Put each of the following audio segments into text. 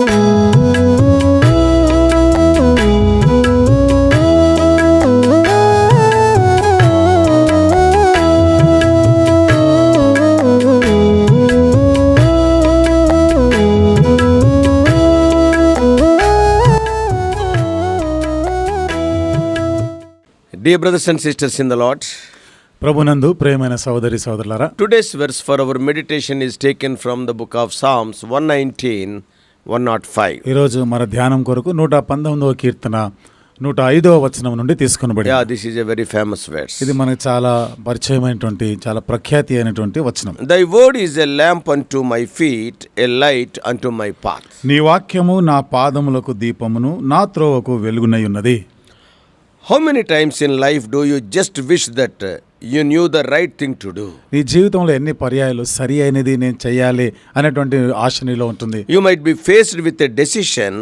Dear brothers and sisters in the Lord, ప్రభునందు ప్రియమైన సహోదరి సహోదరులారా, today's verse for our meditation is taken from the book of Psalms 119, 105. ఈరోజు మన ధ్యానం కొరకు 119వ కీర్తన 105వ వచనం నుండి తీసుకొనబడింది. Yeah, this is a very famous verse. ఇది మనకు చాలా పరిచయమైనటువంటి, చాలా ప్రఖ్యాతి అయినటువంటి వచనం. Thy word is a lamp unto my feet, a light unto my path. నీ వాక్యము నా పాదములకు దీపమును, నా త్రోవకు వెలుగునై ఉన్నది. How many times in life do you just wish that you knew the right thing to do? నీ జీవితంలో ఎన్ని పర్యాయాలు సరి అయినది నేను చేయాలి అనేటువంటి ఆశ నీలో ఉంటుంది. You might be faced with a decision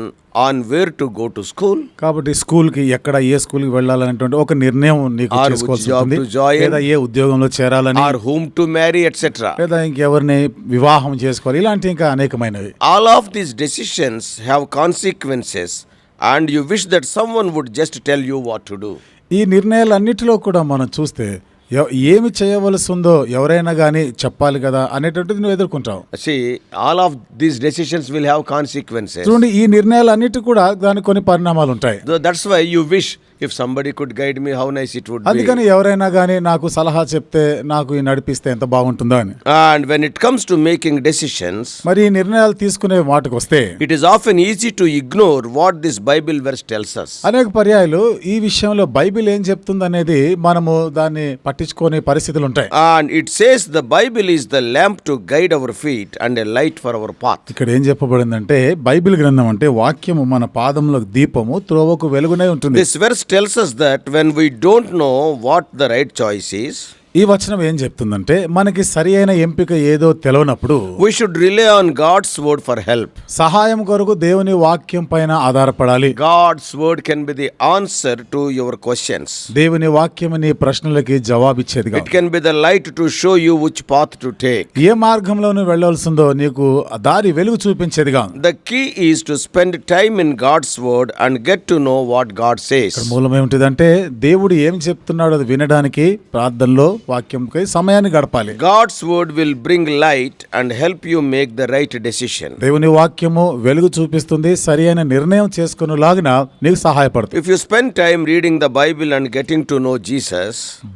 on where to go to school. కాబట్టి స్కూల్కి ఎక్కడ ఏ స్కూల్కి వెళ్ళాలనేటువంటి ఒక నిర్ణయం నీకు చేసుకోవాల్సి ఉంటుంది. లేదా ఏ ఉద్యోగంలో చేరాలని, or whom to marry, etc. లేదా ఇంకెవరిని వివాహం చేసుకోవాలి, ఇలాంటి ఇంకా అనేకమైనవి. All of these decisions have consequences. And you wish that someone would just tell you what to do. ఈ నిర్ణయాలన్నిటిలో కూడా మనం చూస్తే ఏమి చేయవలసి ఉందో ఎవరైనా కానీ చెప్పాలి కదా అనేటువంటిది నువ్వు ఎదుర్కొంటావు. See, all of these decisions will have consequences. చూడండి, ఈ నిర్ణయాలన్నిటి కూడా దానికి కొన్ని పరిణామాలు ఉంటాయి. That's why you wish if somebody could guide me, how nice it would be. అందుకని ఎవరైనా కానీ నాకు సలహా చెప్తే, నాకు ఈ నడిపిస్తే ఎంత బాగుంటుందో అని. And when it comes to making decisions, మరి ఈ నిర్ణయాలు తీసుకునే వాటికి వస్తే, it is often easy to ignore what this Bible verse tells us. అనేక పర్యాయాలు ఈ విషయంలో బైబిల్ ఏం చెప్తుంది అనేది మనము దాన్ని పట్టించుకునే పరిస్థితులు ఉంటాయి. And it says the Bible is the lamp to guide our feet and a light for our path. ఇక్కడ ఏం చెప్పబడిందంటే, బైబిల్ గ్రంథం అంటే వాక్యము మన పాదములకు దీపము, త్రోవకు వెలుగునై ఉంటుంది. This verse tells us that when we don't know what the right choice is, ఈ వచనం ఏం చెప్తుందంటే, మనకి సరి అయిన ఎంపిక ఏదో తెలియనప్పుడు we should rely on God's word for help. సహాయం కొరకు దేవుని వాక్యం పైన ఆధారపడాలి. God's word can be the answer to your questions. దేవుని వాక్యం నీ ప్రశ్నలకి జవాబిచ్చేదిగా. It can be the light to show you which path to take. ఏ మార్గంలో నువ్వు వెళ్ళాల్సిందో నీకు దారి వెలుగు చూపించేదిగా. The key is to spend time in God's word and get to know what God says. మూలం ఏమిటిదంటే, దేవుడు ఏం చెప్తున్నాడో అది వినడానికి ప్రార్థనలో వాక్యంపై సమయాన్ని గడపాలి. God's word will bring light and help you make the right decision. దేవుని వాక్యము వెలుగు చూపిస్తుంది, సరైన నిర్ణయం చేసుకునేలాగా నీకు సహాయపడుతుంది. If you spend time reading the Bible and getting to know Jesus,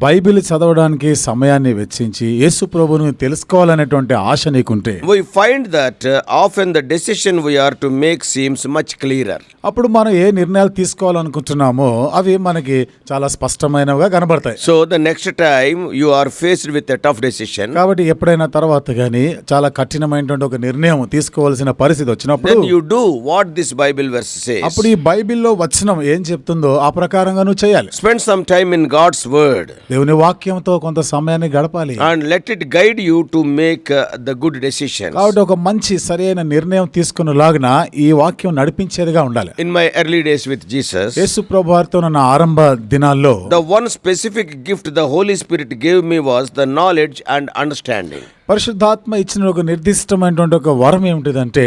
Bible చదవడానికి సమయాన్ని వెచ్చించి యేసు ప్రభువును తెలుసుకోవాలనేటువంటి ఆశ నీకుంటే, we find that often the decision we are to make seems much clearer. అప్పుడు మనం ఏ నిర్ణయాలు తీసుకోవాలనుకుంటున్నామో అవి మనకి చాలా స్పష్టమైనవిగా కనబడతాయి. So the next time you are faced with a tough decision, కాబట్టి ఎప్పుడైనా తర్వాత గానీ చాలా కఠినమైనటువంటి ఒక నిర్ణయం తీసుకోవాల్సిన పరిస్థితి వచ్చినప్పుడు, then you do what this Bible verse says. అప్పుడు ఈ బైబిల్లో వచనం ఏం చెప్తుందో ఆ ప్రకారంగా నువ్వు చేయాలి. Spend some time in God's word. దేవుని వాక్యంతో కొంత సమయాన్ని గడపాలి. And let it guide you to make the good decisions. కాబట్టి ఒక మంచి సరైన నిర్ణయం తీసుకునేలాగా ఈ వాక్యం నడిపించేదిగా ఉండాలి. In my early days with Jesus, యేసు ప్రభువారితో నా ఆరంభ దినాల్లో the one specific gift the Holy Spirit gave me was the knowledge and understanding. పరిశుద్ధాత్మ ఇచ్చిన ఒక నిర్దిష్టమైనటువంటి ఒక వరం ఏమిటిదంటే,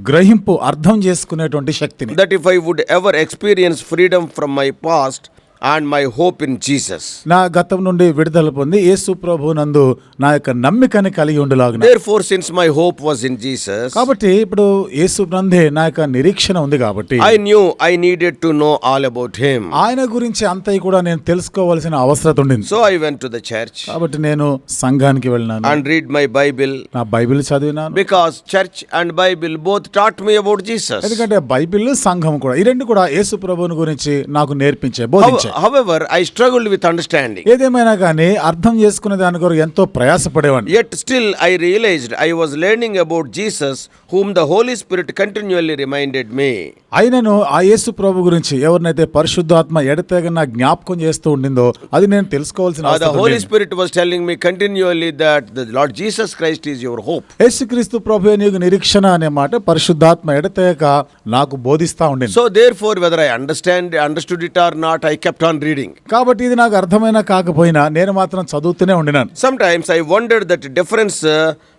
గ్రహింపు, అర్థం చేసుకునేటువంటి శక్తిని. That if I would ever experience freedom from my past and my hope in Jesus, నా గతం నుండి విడుదల పొంది యేసు ప్రభువునందు నా యొక్క నమ్మికని కలిగి ఉండలాగున. therefore since my hope was in Jesus, కాబట్టి ఇప్పుడు యేసు నందే నా యొక్క నిరీక్షణ ఉంది కాబట్టి I knew I needed to know all about him. ఆయన గురించి అంతా కూడా నేను తెలుసుకోవాల్సిన అవసరం ఉండింది. So I went to the church కాబట్టి నేను సంఘానికి వెళ్ళినాను and read my Bible, నా Bible చదివినాను. because church and Bible both taught me about Jesus. ఎందుకంటే బైబిల్, సంఘం కూడా ఈ రెండు కూడా యేసు ప్రభువుని గురించి నాకు నేర్పించే, బోధించే. However, I struggled with understanding. ఏదేమైనా కానీ అర్థం చేసుకునే దాని కొరకు ఎంతో ప్రయాసపడేవాడిని. Yet still I realized I was learning about Jesus, whom the Holy Spirit continually reminded me. అయినను ఆ యేసు ప్రభు గురించి ఎవరినైతే పరిశుద్ధాత్మ ఎడతెగన జ్ఞాపకం చేస్తూ ఉండిందో అది నేను తెలుసుకోవాల్సిన అవసరం The Holy ఉంది. Spirit was telling me continually that the Lord Jesus Christ is your hope. యేసుక్రీస్తు ప్రభువే నీకు నిరీక్షణ అనే మాట పరిశుద్ధాత్మ ఎడతెగక నాకు బోధిస్తా ఉండింది. So therefore, whether I understood it or not, I kept on reading. కాబట్టి ఇది నాకు అర్థమైనా కాకపోయినా నేను మాత్రం చదువుతూనే ఉండినాను. Sometimes I wondered that difference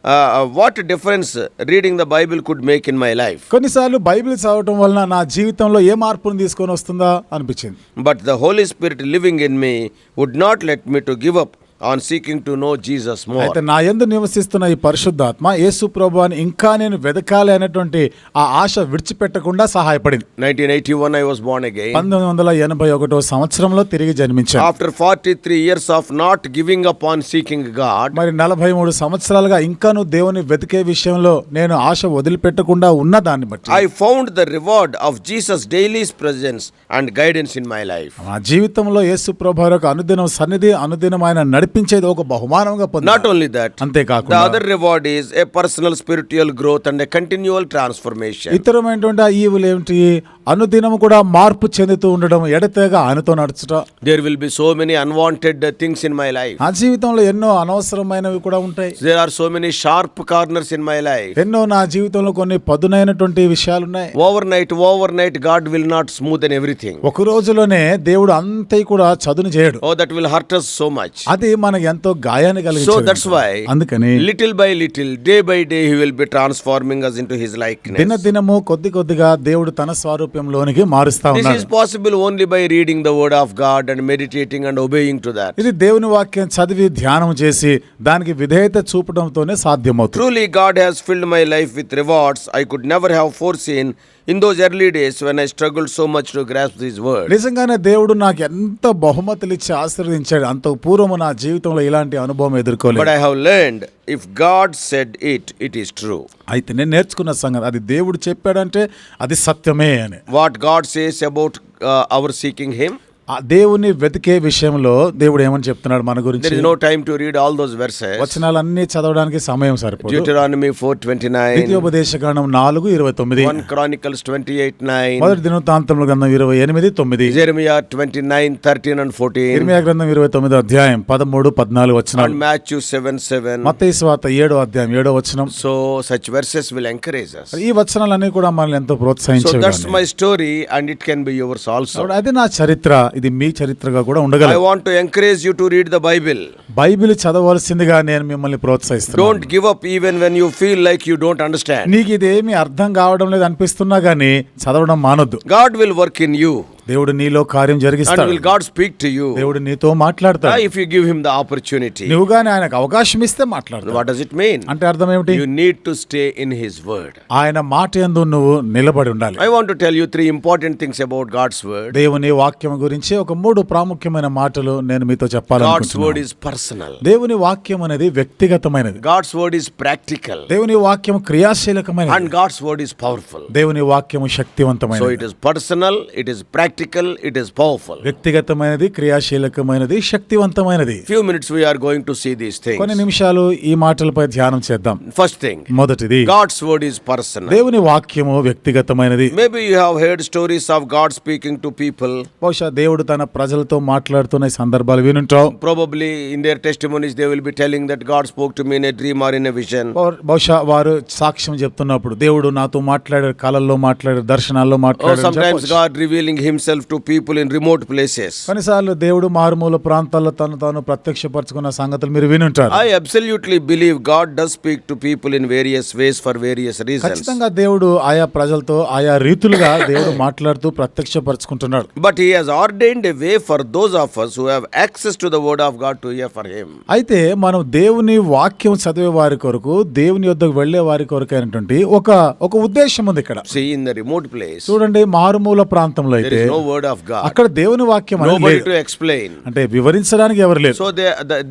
what difference reading the Bible could make in my life. కొన్నిసార్లు బైబిల్ చదవటం వలన నా జీవితంలో ఏ మార్పును తీసుకొని వస్తుందా అనిపించింది. But the Holy Spirit living in me would not let me to give up on seeking to know Jesus more. అయితే నా యందు నివసిస్తున్న ఈ పరిశుద్ధాత్మ యేసు ప్రభువుని ఇంకా నేను వెదకాలి అనేటువంటి ఆ ఆశ విడిచిపెట్టకుండా సహాయపడింది. 1981 I was born again. 1981వ సంవత్సరంలో తిరిగి జన్మించాను. After 43 years of not giving up on seeking God, మరి 43 సంవత్సరాలుగా ఇంకాను దేవుని వెతికే విషయంలో నేను ఆశ వదిలిపెట్టకుండా ఉన్న దాన్ని బట్టి I found the reward of Jesus' daily presence and guidance in my life. నా జీవితంలో యేసు ప్రభువు యొక్క అనుదినం సన్నిధి అనుదినం ఆయన నడిపించేది ఒక బహుమానంగా పొందాను. Not only that, the అంతేకాకుండా other reward is a personal spiritual growth and a continual transformation. ఇతరమైనటువంటి ఆ ఈవులు ఏమిటి? అనుదినం కూడా మార్పు చెందుతూ ఉండడం, ఎడతెగ ఆయనతో నడుచుట. There will be so many unwanted things in my life. నా జీవితంలో ఎన్నో అనవసరమైనవి కూడా ఉంటాయి. There are so many sharp corners in my life. ఎన్నో నా జీవితంలో కొన్ని పదునైనటువంటి విషయాలు ఉన్నాయి. Overnight, God will not smoothen everything. ఒక రోజులోనే దేవుడు అంతై కూడా చదును చేయడు. Oh, that will hurt us so much. అది మనకు ఎంతో గాయాన్ని So కలిగించేది. that's why, అందుకని little by little, day by day, He will be transforming us into His likeness. దినదినము కొద్దిగా దేవుడు తన స్వరూపంలోనికి మారుస్తా This ఉన్నాడు. is possible only by reading the Word of God and meditating and obeying to that. ఇది దేవుని వాక్యం చదివి ధ్యానం చేసి దానికి విధేయత చూపడంతోనే సాధ్యమవుతుంది. Truly, God has filled my life with rewards I could never have foreseen in those early days when I struggled so much to grasp His word. నిజంగానే దేవుడు నాకు ఎంత బహుమతులు ఇచ్చి ఆశీర్వదించాడు. అంత పూర్వము నా జీవితంలో ఇలాంటి అనుభవం But ఎదుర్కోలేదు. I have learned, if God said it, it is true. అయితే నేను నేర్చుకున్న సంగతి అది దేవుడు చెప్పాడంటే అది సత్యమే అని. What God says about our seeking Him, ఆ దేవుని వెతికే విషయంలో దేవుడు ఏమని చెప్తున్నాడు మన గురించి? there is no time to read all those verses. వచనాలన్నీ చదవడానికి సమయం సరిపోదు. Deuteronomy 4:29, ద్వితీయోపదేశకాండం 4:29, 1 Chronicles 28:9, మొదటి దినవృత్తాంతముల గ్రంథం 28:9, Jeremiah 29:13 and 14, ఇర్మియా గ్రంథం 29వ అధ్యాయం 13, 14 and వచనాలు, Matthew 7:7. మత్తయి సువార్త 7వ అధ్యాయం 7వ వచనం. So such verses will encourage us. ఈ వచనాలన్నీ కూడా మనల్ని ఎంతో So ప్రోత్సహించేవి. that's my story and it can be yours also. అది నా చరిత్ర, ఇది మీ చరిత్రగా కూడా I ఉండగలదు. want to encourage you to read the Bible. Bible చదవలసిందిగా నేను మిమ్మల్ని ప్రోత్సహిస్తున్నాను. Don't give up even when you feel like you don't understand. నీకు ఇదేమీ అర్థం కావడం లేదు అనిపిస్తున్నా గానీ చదవడం మానొద్దు. God will work in you దేవుడు నీలో కార్యం and జరిగిస్తాడు. will God speak to you దేవుడు నీతో మాట్లాడతాడు. if you give Him the opportunity. నువ్వు గానీ ఆయనకు అవకాశం ఇస్తే మాట్లాడతాడు. What does it mean? అంటే అర్థం ఏమిటి? You need to stay in His word. ఆయన మాట యందు నువ్వు నిలబడి ఉండాలి. I want to tell you 3 important things about God's word. దేవుని వాక్యం గురించి ఒక 3 ప్రాముఖ్యమైన మాటలు నేను మీతో God's word చెప్పాలనుకుంటున్నాను. is personal. దేవుని వాక్యం అనేది వ్యక్తిగతమైనది. God's word is practical. దేవుని వాక్యం క్రియాశీలకమైనది. And God's word is powerful. దేవుని వాక్యము So శక్తివంతమైనది. it is personal, it is practical, it is powerful. వ్యక్తిగతమైనది, క్రియాశీలకమైనది, శక్తివంతమైనది. Few minutes we are going to see these things. కొన్ని నిమిషాలు ఈ మాటలపై ధ్యానం చేద్దాం. First thing, మొదటిది, God's word is personal. దేవుని వాక్యము వ్యక్తిగతమైనది. Maybe you have heard stories of God speaking to people. బహుశా దేవుడు తన ప్రజలతో మాట్లాడుతున్న ఈ సందర్భాలు వినుంటావు. Probably in their testimonies they will be telling that God spoke to me in a dream or in a vision. బహుశా వారు సాక్ష్యం చెప్తున్నప్పుడు దేవుడు నాతో మాట్లాడారు, కలల్లో మాట్లాడారు, దర్శనాల్లో Or మాట్లాడారు. sometimes God revealing Himself to people in remote places. కొన్నిసార్లు దేవుడు మారుమూల ప్రాంతాల్లో తను తాను ప్రత్యక్షపరచుకున్న సంగతులు మీరు వినుంటారు. I absolutely believe God does speak to people in various ways for various reasons. ఖచ్చితంగా దేవుడు ఆయా ప్రజలతో ఆయా రీతులుగా దేవుడు మాట్లాడుతూ ప్రత్యక్షపరచుకుంటున్నాడు. But He has ordained a way for those of us who have access to the word of God to hear for Him. అయితే మనం దేవుని వాక్యం చదివే వారి కొరకు, దేవుని యొద్దకు వెళ్లే వారి కొరకు అయినటువంటి ఒక ఉద్దేశం ఉంది ఇక్కడ. See, in the remote place, చూడండి, మారుమూల ప్రాంతంలో there అయితే is no word of God. అక్కడ దేవుని వాక్యం అనేది Nobody లేదు. to explain. అంటే వివరించడానికి ఎవరు లేరు. So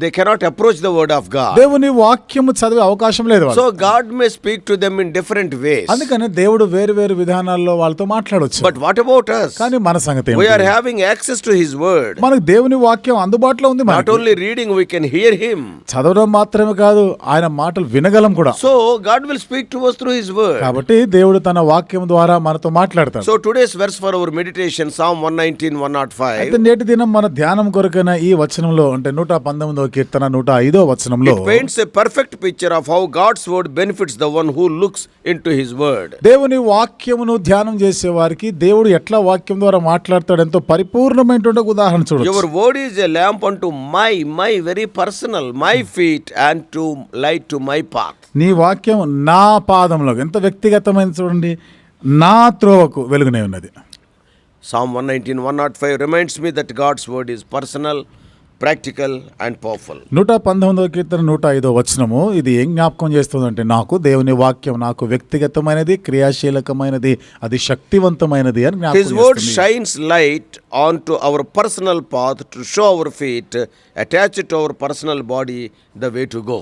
they cannot approach the word of God. దేవుని వాక్యము చదివే అవకాశం లేదు వాళ్ళకి. So God may speak to them in different ways. అందుకని దేవుడు వేరు వేరు విధానాల్లో వాళ్ళతో మాట్లాడొచ్చు. But what about us? కానీ మన సంగతి We ఏమిటి? are having access to His word. మనకు దేవుని వాక్యం అందుబాటులో ఉంది. Not మనకి only reading, we can hear Him. చదవడం మాత్రమే కాదు, ఆయన మాటలు వినగలం కూడా. So God will speak to us through His word. కాబట్టి దేవుడు తన వాక్యం ద్వారా మనతో మాట్లాడతాడు. So today's verse for our meditation, Psalm 119, 105, అయితే నేటి దినం మన ధ్యానం కొరకైన ఈ వచనంలో అంటే 119వ కీర్తన 105వ వచనంలో it paints a perfect picture of how God's word benefits the one who looks into his word. దేవుని వాక్యమును ధ్యానం చేసే వారికి దేవుడు ఎట్లా వాక్యం ద్వారా మాట్లాడతాడు ఎంతో పరిపూర్ణమైనటువంటి ఒక ఉదాహరణ చూడొచ్చు. Your word is a lamp unto my very personal, my feet, and to light to my path. నీ వాక్యం నా పాదంలో ఎంత వ్యక్తిగతమైన చూడండి, నా త్రోవకు వెలుగునే ఉన్నది. Psalm 119, 105 reminds me that God's word is personal, practical, and powerful. 119వ కీర్తన 105వ వచనము ఇది ఏం జ్ఞాపకం చేస్తుందంటే నాకు దేవుని వాక్యం నాకు వ్యక్తిగతమైనది, క్రియాశీలకమైనది, అది శక్తివంతమైనది అని His జ్ఞాపకం word చేస్తుంది. shines light onto our personal path to show our feet, attached to our personal body, the way to go.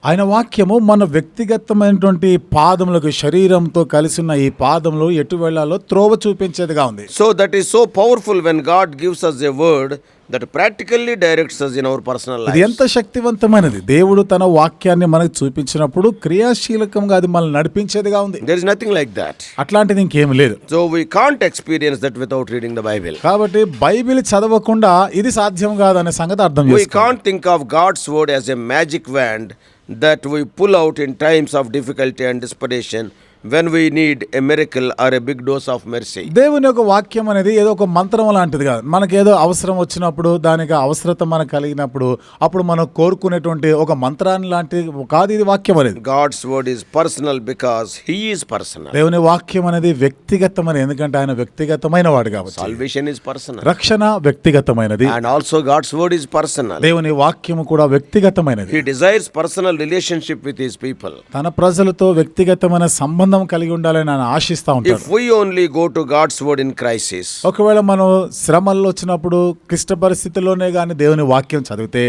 ఆయన వాక్యము మన వ్యక్తిగతమైనటువంటి పాదములకు శరీరంతో కలిసి ఉన్న ఈ పాదములు ఎటు వెళ్ళాలో త్రోవ చూపించేదిగా ఉంది. So that is so powerful when God gives us a word that practically directs us in our personal ఇది life. ఎంత శక్తివంతమైనది, దేవుడు తన వాక్యాన్ని మనకు చూపించినప్పుడు క్రియాశీలకంగా అది మనల్ని నడిపించేదిగా ఉంది. There is nothing like that. అట్లాంటిది ఇంకేం లేదు. So we can't experience that without reading the Bible. కాబట్టి బైబిల్ చదవకుండా ఇది సాధ్యం కాదనే సంగతి అర్థం We చేసుకోవాలి. can't think of God's word as a magic wand that we pull out in times of difficulty and desperation when we need a miracle or a big dose of mercy. దేవుని యొక్క వాక్యం అనేది ఏదో ఒక మంత్రం లాంటిది కాదు. మనకేదో అవసరం వచ్చినప్పుడు దానికి అవసరత మనకు కలిగినప్పుడు అప్పుడు మనం కోరుకునేటువంటి ఒక మంత్రాన్ని లాంటిది కాదు ఇది వాక్యం అనేది. God's word is personal because he is personal. దేవుని వాక్యం అనేది వ్యక్తిగతమైనది, ఎందుకంటే ఆయన వ్యక్తిగతమైన వాడు కాబట్టి. Salvation is personal. రక్షణ వ్యక్తిగతమైనది, And also God's word is personal. దేవుని వాక్యము కూడా వ్యక్తిగతమైనది. He desires personal relationship with his people. తన ప్రజలతో వ్యక్తిగతమైన సంబంధం కలిగి ఉండాలని ఆయన ఆశిస్తా ఉంటాడు. If we only go to God's word in crisis, ఒకవేళ మనం శ్రమల్లో వచ్చినప్పుడు క్లిష్ట పరిస్థితుల్లోనే గాని దేవుని వాక్యం చదివితే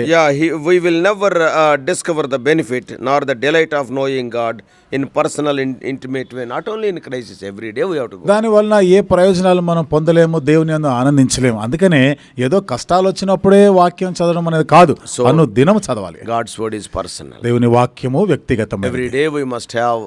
we will never discover the benefit nor the delight of knowing God in personal intimate way. Not only in crisis, every day we have to go. దాని వలన ఏ ప్రయోజనాలు మనం పొందలేము, దేవుని యందు ఆనందించలేము. అందుకనే ఏదో కష్టాలు వచ్చినప్పుడే వాక్యం చదవడం అనేది కాదు, అను దినం చదవాలి. God's word is personal. దేవుని వాక్యము వ్యక్తిగతమైనది. Every day we must have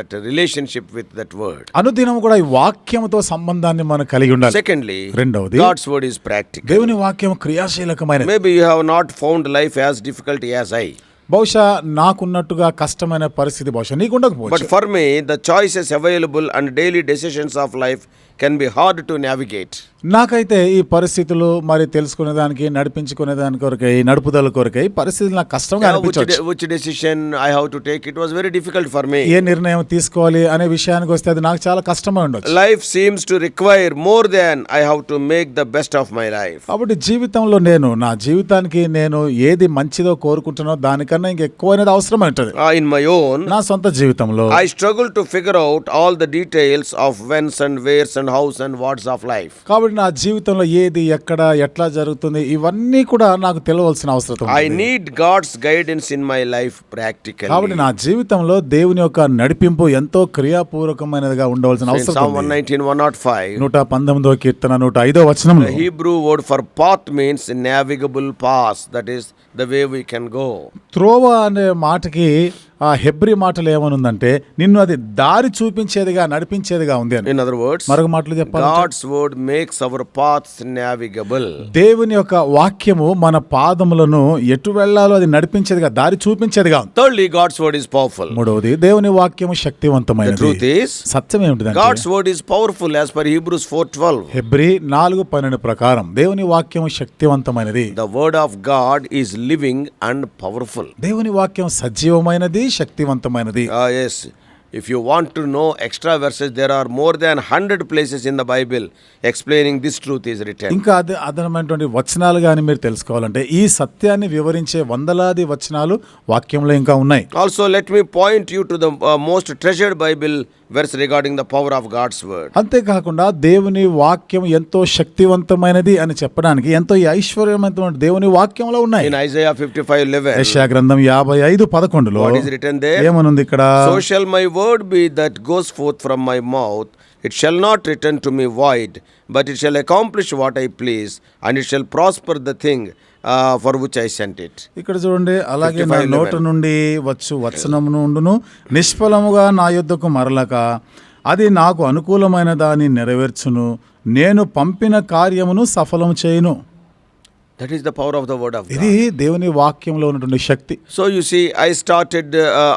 that relationship with that word. అనుదినం కూడా ఈ వాక్యముతో సంబంధాన్ని మనం కలిగి ఉండాలి. Secondly, రెండవది God's word is practical. దేవుని వాక్యం క్రియాశీలకమైనది. Maybe you have not found life as difficult as I. బహుశా నాకున్నట్టుగా కష్టమైన పరిస్థితి బహుశా నీకు But ఉండకపోవచ్చు. for me, the choices available and daily decisions of life can be hard to navigate. నాకైతే ఈ పరిస్థితులు మరి తెలుసుకునే దానికి నడిపించుకునే దాని కొరకై నడుపుదల కొరకై పరిస్థితులు నాకు కష్టంగా అనిపించవచ్చు. Which decision I have to take, it was very difficult for me. ఏ నిర్ణయం తీసుకోవాలి అనే విషయానికి వస్తే అది నాకు చాలా కష్టమై ఉండొచ్చు. Life seems to require more than I have to make the best of my life. కాబట్టి జీవితంలో నా జీవితానికి నేను ఏది మంచిదో కోరుకుంటున్నానో దానికన్నా ఇంకెక్కువైనది అవసరం ఉంటుంది. In my own, నా సొంత జీవితంలో I struggle to figure out all the details of whens and wheres and hows and whats of life. కాబట్టి నా జీవితంలో ఏది ఎక్కడ ఎట్లా జరుగుతుంది ఇవన్నీ కూడా నాకు తెలియవలసిన అవసరం ఉంది. I need God's guidance in my life practically. కాబట్టి నా జీవితంలో దేవుని యొక్క నడిపింపు ఎంతో క్రియాపూర్వకమైనదిగా ఉండవలసిన In అవసరం Psalm ఉంది. 119, 105, 119వ కీర్తన 105వ వచనంలో the Hebrew word for path means navigable path. That is the way we can go. త్రోవ అనే మాటకి ఆ హెబ్రీ మాటలు ఏమనుందంటే నిన్ను అది దారి చూపించేదిగా నడిపించేదిగా ఉంది అని. In other words, మరొక మాటలు చెప్పాలి, God's word makes our paths navigable. దేవుని యొక్క వాక్యము మన పాదములను ఎటు వెళ్ళాలో అది నడిపించేదిగా దారి చూపించేదిగా ఉంది. Thirdly, God's word is powerful. మూడవది దేవుని వాక్యము The శక్తివంతమైనది. truth is, సత్యం ఏమిటిదంటే God's word is powerful as per Hebrews 4:12. హెబ్రీ 4:12 ప్రకారం దేవుని వాక్యము శక్తివంతమైనది. The word of God is living and powerful. దేవుని వాక్యం సజీవమైనది, శక్తివంతమైనది. Yes. If you want to know extra verses, there are more than 100 places in the Bible explaining this truth is written. ఇంకా అదనమైనటువంటి వచనాలు కానీ మీరు తెలుసుకోవాలంటే ఈ సత్యాన్ని వివరించే వందలాది వచనాలు వాక్యంలో ఇంకా ఉన్నాయి. Also, let me point you to the most treasured Bible verse regarding the power of God's word. అంతేకాకుండా దేవుని వాక్యం ఎంతో శక్తివంతమైనది అని చెప్పడానికి ఎంతో ఐశ్వర్యమైనటువంటి దేవుని వాక్యంలో ఉన్నాయి. In Isaiah 55:11, యెషయా గ్రంథం 55:11లో what is written there? ఏమనుంది ఇక్కడ? So shall my word be that goes forth from my mouth, it shall not return to me void, but it shall accomplish what I please, and it shall prosper the thing for which I sent it. ఇక్కడ చూడండి, అలాగే నా 55:11. నోట నుండి వచ్చు వచనము నుండును నిష్ఫలముగా నా యొద్దకు మరలక అది నాకు అనుకూలమైన దాన్ని నెరవేర్చును, నేను పంపిన కార్యమును సఫలం చేయును. That is the power of the word of God. ఇది దేవుని వాక్యంలో ఉన్నటువంటి శక్తి. So you see, I started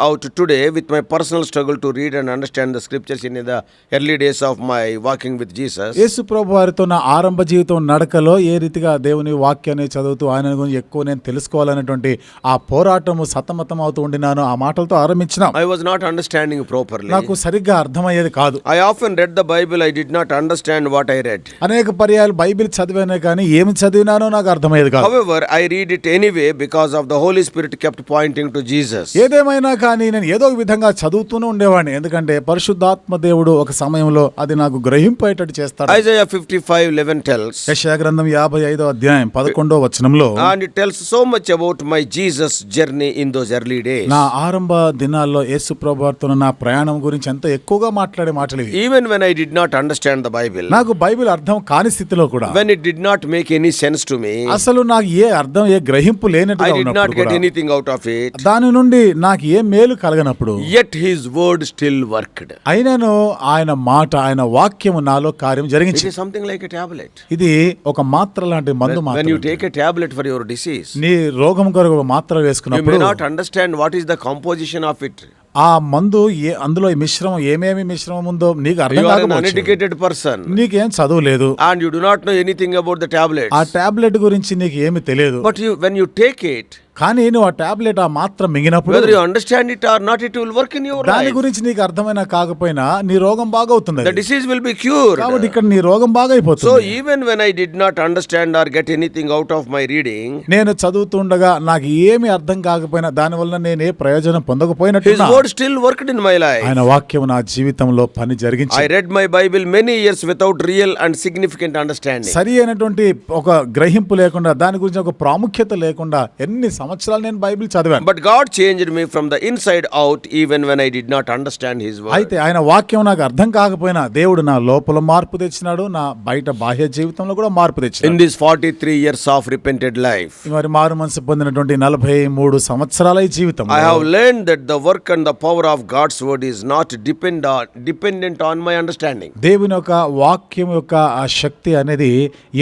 out today with my personal struggle to read and understand the scriptures in the early days of my walking with Jesus. యేసు ప్రభు వారితో నా ఆరంభ జీవితం నడకలో ఏ రీతిగా దేవుని వాక్యాన్ని చదువుతూ ఆయన గురించి ఎక్కువ నేను తెలుసుకోవాలనేటువంటి ఆ పోరాటము సతమతం అవుతూ ఉండినాను. ఆ మాటలతో ఆరంభించినాం. I was not understanding properly. నాకు సరిగ్గా అర్థమయ్యేది కాదు. I often read the Bible, I did not understand what I read. అనేక పర్యాయాలు బైబిల్ చదివానే కానీ ఏమి చదివినానో నాకు అర్థమయ్యేది కాదు. However, I read it anyway because of the Holy Spirit kept pointing to Jesus. ఏదేమైనా కానీ నేను ఏదో ఒక విధంగా చదువుతూనే ఉండేవాడిని, ఎందుకంటే పరిశుద్ధాత్మ దేవుడు ఒక సమయంలో అది నాకు గ్రహింపేటట్టు చేస్తాడు. Isaiah 55:11 tells, యెషయా గ్రంథం 55వ అధ్యాయం 11వ వచనంలో, and it tells so much about my Jesus journey in those early days. నా ఆరంభ దినాల్లో యేసు ప్రభువుతో నా ప్రయాణం గురించి ఎంతో ఎక్కువగా మాట్లాడే మాటలు ఇవి. Even when I did not understand the Bible, నాకు బైబిల్ అర్థం కాని స్థితిలో కూడా, when it did not make any sense to me, అసలు నాకు ఏ అర్థం ఏ గ్రహింపు I లేనట్టుగా did not ఉన్నప్పుడు get కూడా, anything out of it, దాని నుండి నాకు ఏ మేలు కలగనప్పుడు, yet his word still worked. అయినను ఆయన మాట ఆయన వాక్యము నాలో కార్యం It జరిగించి. is something like a tablet. ఇది ఒక మాత్ర లాంటి మందు When మాత్రం. you take a tablet for your disease, నీ రోగం కొరకు ఒక మాత్ర you may వేసుకున్నప్పుడు not understand what is the composition of it. ఆ మందు అందులో ఈ మిశ్రమం ఏమేమి మిశ్రమం ఉందో నీకు అర్థం You are an కాకపోవచ్చు. uneducated person నీకేం చదువు లేదు, and you do not know anything about the tablets. ఆ టాబ్లెట్ గురించి నీకు ఏమి తెలియదు. But when you take it, కానీ నువ్వు ఆ టాబ్లెట్ ఆ మాత్ర మింగినప్పుడు whether you understand it or not, it will work in your దాని life. గురించి నీకు అర్థమైనా కాకపోయినా నీ రోగం బాగవుతుంది. The disease will be cured. కాబట్టి ఇక్కడ నీ రోగం బాగైపోతుంది. So even when I did not understand or get anything out of my reading, నేను చదువుతుండగా నాకు ఏమి అర్థం కాకపోయినా దానివల్ల నేను ఏ ప్రయోజనం his పొందకపోయినట్టు word still worked in my life. ఆయన వాక్యం నా జీవితంలో పని జరిగించి, I read my Bible many years without real and significant understanding. సరి అయినటువంటి ఒక గ్రహింపు లేకుండా దాని గురించి ఒక ప్రాముఖ్యత లేకుండా ఎన్ని సంవత్సరాలు నేను బైబిల్ చదివాను. But God changed me from the inside out even when I did not understand his word. అయితే ఆయన వాక్యం నాకు అర్థం కాకపోయినా దేవుడు నా లోపల మార్పు తెచ్చినాడు, నా బయట బాహ్య జీవితంలో కూడా మార్పు In తెచ్చినాడు. these 43 years of repented life, మరి మారు మనసు పొందినటువంటి 43 సంవత్సరాల ఈ జీవితం I have learned that the work and the power of God's word is not dependent on my understanding. దేవుని యొక్క వాక్యం యొక్క ఆ శక్తి అనేది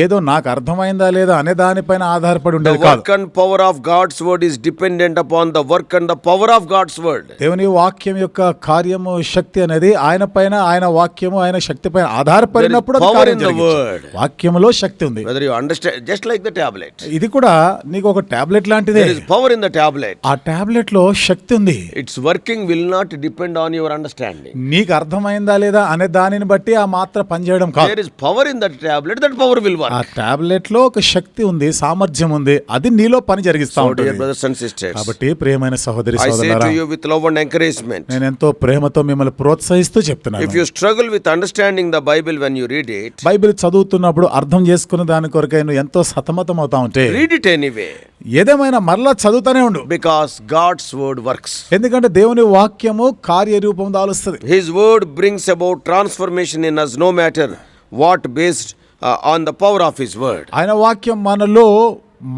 ఏదో నాకు అర్థమైందా లేదా అనే దానిపైన ఆధారపడి The ఉండేది కాదు. work and power of God's word is dependent upon the work and the power of God's word. దేవుని వాక్యం యొక్క కార్యము శక్తి అనేది ఆయన పైన ఆయన వాక్యము ఆయన శక్తి పైన ఆధారపడినప్పుడు అది There is power కార్యం in the జరిగించు. word. వాక్యములో శక్తి ఉంది. Whether you understand, just like the tablet. ఇది కూడా నీకు ఒక టాబ్లెట్ లాంటిదే. There is power in the tablet. ఆ టాబ్లెట్ లో శక్తి ఉంది. Its working will not depend on your understanding. నీకు అర్థమైందా లేదా అనే దానిని బట్టి ఆ మాత్ర పనిచేయడం కాదు. There is power in that tablet, that power will work. ఆ టాబ్లెట్ లో ఒక శక్తి ఉంది, సామర్థ్యం ఉంది, అది నీలో పని జరిగిస్తా So dear ఉంటుంది. brothers and sisters, కాబట్టి ప్రియమైన సహోదరి I say సహోదరులారా, to you with love and encouragement, నేను ఎంతో ప్రేమతో మిమ్మల్ని ప్రోత్సహిస్తూ చెప్తున్నాను. if you struggle with understanding the Bible when you read it, Bible చదువుతున్నప్పుడు అర్థం చేసుకున్న దాని కొరకై నువ్వు ఎంతో సతమతం అవుతా ఉంటే read it anyway, ఏదేమైనా మరలా చదువుతానే ఉండు. because God's word works. ఎందుకంటే దేవుని వాక్యము కార్యరూపం దాలుస్తుంది. His word brings about transformation in us no matter what, based on the power of his word. ఆయన వాక్యం మనలో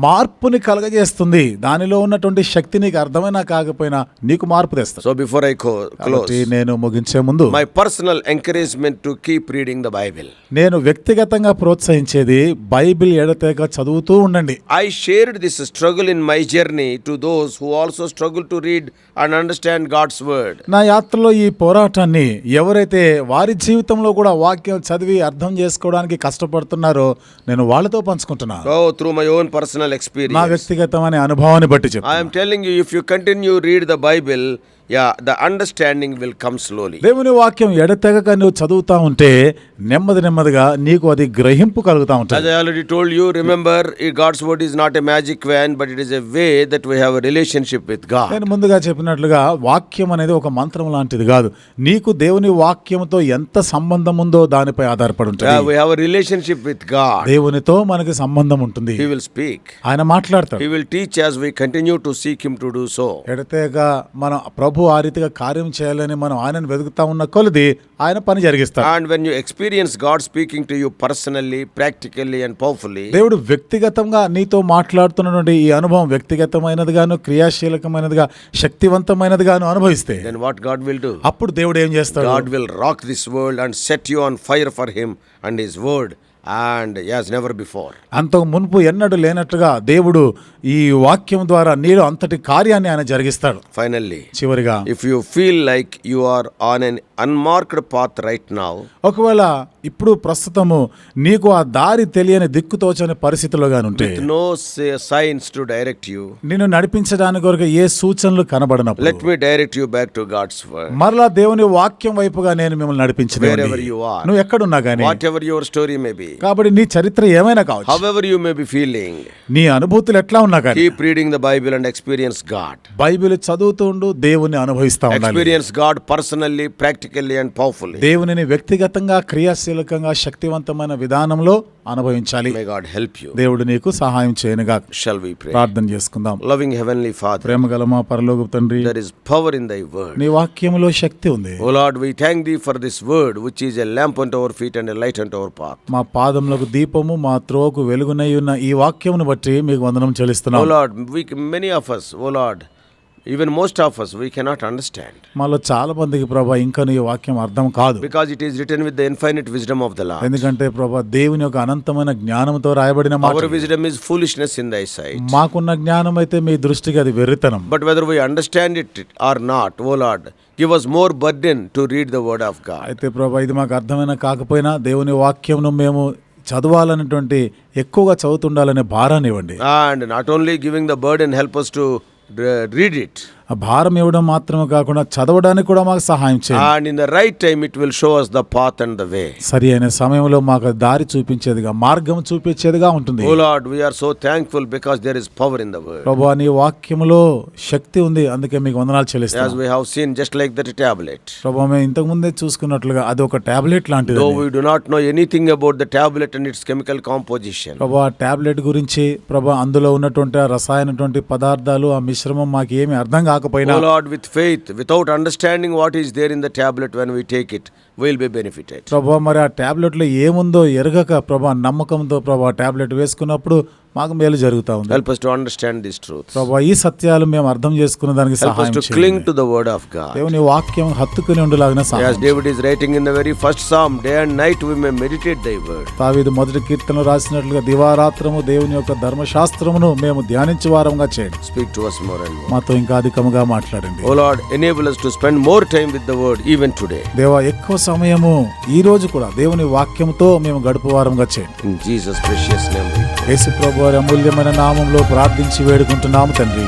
మార్పుని కలగజేస్తుంది. దానిలో ఉన్నటువంటి శక్తి నీకు అర్థమైనా కాకపోయినా నీకు మార్పు తెస్తుంది. So before I close, కాబట్టి నేను ముగించే ముందు my personal encouragement to keep reading the Bible. నేను వ్యక్తిగతంగా ప్రోత్సహించేది బైబిల్ ఎడతెగ చదువుతూ ఉండండి. I shared this struggle in my journey to those who also struggle to read and understand God's word. నా యాత్రలో ఈ పోరాటాన్ని ఎవరైతే వారి జీవితంలో కూడా వాక్యం చదివి అర్థం చేసుకోవడానికి కష్టపడుతున్నారో నేను వాళ్ళతో పంచుకుంటున్నాను. So through my own personal నా experience, వ్యక్తిగతమైన అనుభవాన్ని బట్టి I చెప్తాను. am telling you, if you continue read the Bible, the understanding will come slowly. దేవుని వాక్యం ఎడతెగక నువ్వు చదువుతా ఉంటే నెమ్మది నెమ్మదిగా నీకు అది గ్రహింపు కలుగుతా As ఉంటుంది. I already told you, remember, God's word is not a magic wand, but it is a way that we have a relationship with God. నేను ముందుగా చెప్పినట్లుగా వాక్యం అనేది ఒక మంత్రం లాంటిది కాదు. నీకు దేవుని వాక్యంతో ఎంత సంబంధం ఉందో దానిపై ఆధారపడి ఉంటుంది. We have a relationship with God. దేవునితో మనకి సంబంధం ఉంటుంది. He will speak. ఆయన మాట్లాడతాడు. He will teach as we continue to seek Him to do so. ఎడతెగ మన ప్రభు ప్రభు ఆ రీతిగా కార్యం చేయాలని మనం ఆయనను వెతుకుతా ఉన్న కొలది ఆయన పని జరిగిస్తాడు. And when you experience God speaking to you personally, practically and powerfully, దేవుడు వ్యక్తిగతంగా నీతో మాట్లాడుతున్నటువంటి ఈ అనుభవం వ్యక్తిగతమైనదిగాను క్రియాశీలకమైనదిగా శక్తివంతమైనదిగాను అనుభవిస్తే then what God will do? అప్పుడు దేవుడు ఏం చేస్తాడు? God will rock this world and set you on fire for Him and His word, and as never before. అంతకు మునుపు ఎన్నడూ లేనట్లుగా దేవుడు ఈ వాక్యం ద్వారా నీలో అంతటి కార్యాన్ని ఆయన జరిగిస్తాడు. Finally, చివరిగా if you feel like you are on an unmarked path right now, ఒకవేళ ఇప్పుడు ప్రస్తుతము నీకు ఆ దారి తెలియని దిక్కుతోచని పరిస్థితిలో గానుంటే, with no signs to direct you, నిన్ను నడిపించడానికి కొరకు ఏ సూచనలు కనబడినప్పుడు, let me direct you back to God's word. మరలా దేవుని వాక్యం వైపుగా నేను మిమ్మల్ని నడిపించను. Wherever you are, నువ్వు ఎక్కడున్నా గానీ, whatever your story may be, కాబట్టి నీ చరిత్ర ఏమైనా కావచ్చు, however you may be feeling, నీ అనుభూతులు ఎట్లా ఉన్నా కానీ, keep reading the Bible and experience God. Bible చదువుతుండు దేవుని అనుభవిస్తా ఉండాలి. Experience God personally, practically and powerfully. దేవునిని వ్యక్తిగతంగా క్రియాశీలకంగా శక్తివంతమైన విధానంలో అనుభవించాలి. May God help you. దేవుడు నీకు సహాయం చేయనుగా. Shall we pray? ప్రార్థన చేసుకుందాం. Loving Heavenly Father, ప్రేమగల మా పరలోకపు తండ్రి, there is power in Thy word. నీ వాక్యములో శక్తి ఉంది. O Lord, we thank Thee for this word, which is a lamp unto our feet and a light unto our path. మా పాదములకు దీపము మా త్రోవకు వెలుగునై ఉన్న ఈ వాక్యమును బట్టి మీకు వందనం O చెల్లిస్తున్నాం. Lord, many of us, O Lord, even most of us, we cannot understand, మాలో చాలా మందికి ప్రభా ఇంకా నీ వాక్యం అర్థం కాదు. because it is written with the infinite wisdom of the Lord. ఎందుకంటే ప్రభా దేవుని యొక్క అనంతమైన జ్ఞానంతో రాయబడిన మాట. Our wisdom is foolishness in Thy sight. మాకున్న జ్ఞానం అయితే మీ దృష్టికి అది వెర్రితనం. But whether we understand it or not, O Lord, give us more burden to read the word of God. అయితే ప్రభా ఇది మాకు అర్థమైన కాకపోయినా దేవుని వాక్యంను మేము చదవాలనేటువంటి ఎక్కువగా చదువుతుండాలనే భారాన్ని ఇవ్వండి. And not only giving the burden, help us to read it. ఆ భారం ఇవ్వడం మాత్రమే కాకుండా చదవడానికి కూడా మాకు సహాయం చేయండి. And in the right time, it will show us the path and the way. సరి అయిన సమయంలో మాకు దారి చూపించేదిగా, మార్గం చూపించేదిగా ఉంటుంది. Oh Lord, we are so thankful because there is power in the word. ప్రభువా నీ వాక్యములో శక్తి ఉంది, అందుకే మీకు వందనాలు చెల్లిస్తాం. As we have seen, just like that tablet. ప్రభువా మేము ఇంతకు ముందే చూసుకున్నట్లుగా అది ఒక టాబ్లెట్ లాంటిది. Though we do not know anything about the tablet and its chemical composition. ప్రభువా టాబ్లెట్ గురించి, ప్రభువా అందులో ఉన్నటువంటి ఆ రసాయనటువంటి పదార్థాలు, ఆ మిశ్రమం మాకు ఏమీ అర్థం కాకపోయినా, Oh Lord, with faith, without understanding what is there in the tablet, when we take it, we will be benefited. ప్రభువా మరి ఆ టాబ్లెట్లో ఏముందో ఎరగక ప్రభువా నమ్మకంతో ప్రభువా టాబ్లెట్ వేసుకున్నప్పుడు మాకు మేలు జరుగుతా ఉంది. Help us to understand these truths. ప్రభువా ఈ సత్యాలు మేము అర్థం చేసుకునే దానికి Help us సహాయం to చేయండి. cling to the word of God. దేవుని వాక్యం హత్తుకుని ఉండలాగిన As సహాయం. David is writing in the very first psalm, day and night we may meditate Thy word. దావీదు మొదటి కీర్తనలో రాసినట్లుగా దివారాత్రము దేవుని యొక్క ధర్మశాస్త్రమును మేము ధ్యానించే వారంగా చేయండి. Speak to us more and more. మాతో ఇంకా అధికముగా మాట్లాడండి. Oh Lord, enable us to spend more time with the word even today. దేవా ఎక్కువ సమయము ఈ రోజు కూడా దేవుని వాక్యంతో మేము గడుపు వారంగా చేయండి. In Jesus' precious name we pray. యేసు ప్రభువారి అమూల్యమైన నామంలో ప్రార్థించి వేడుకుంటున్నాము తండ్రి.